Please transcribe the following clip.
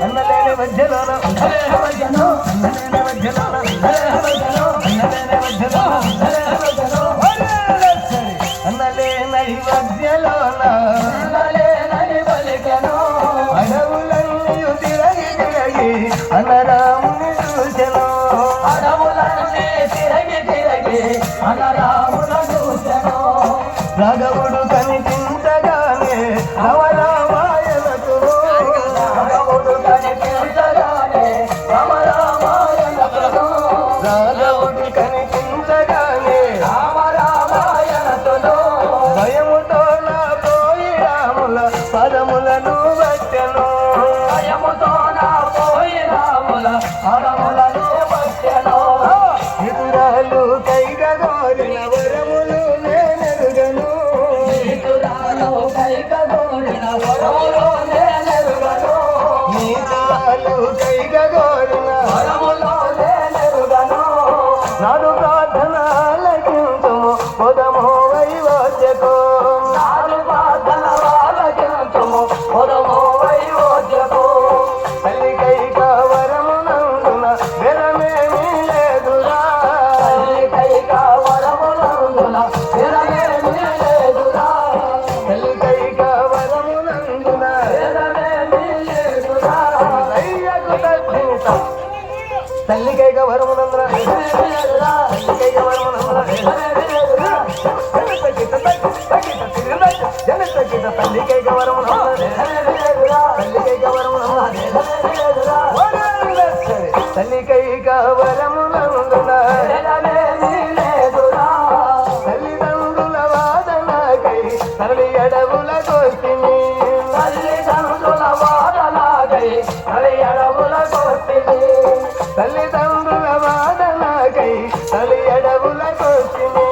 అన్నలేని మధ్యలోన అన్నలేని మధ్యలోన అన్నలేని మధ్యలోన అడవులన్నీ తిరగి తిరగి అన్నరాముని చూచెను రాఘవుడు కనిపించగానే రాఘవుడు కనిపించగానే భయముతో నా పోయి రాముల పదములను వచ్చెను ఇతరాలు కైగా కోరిన వరములు నేనెరుగను నీతాలు కైగా కోరిన నాడు ప్రార్థన ఆలకించుము పొదము వైవోద్యకు తల్లికైక వరమునందున వెరమేమీ లేదురా తల్లికైక వరమునందున తల్లికైక వరమునందున తల్లికైక వరమునందున తల్లిదండ్రుల వాదనకై తల్లి అడవుల కోసిని తల్లిదండ్రుల వాదనకై తల్లి అడవుల కోసిని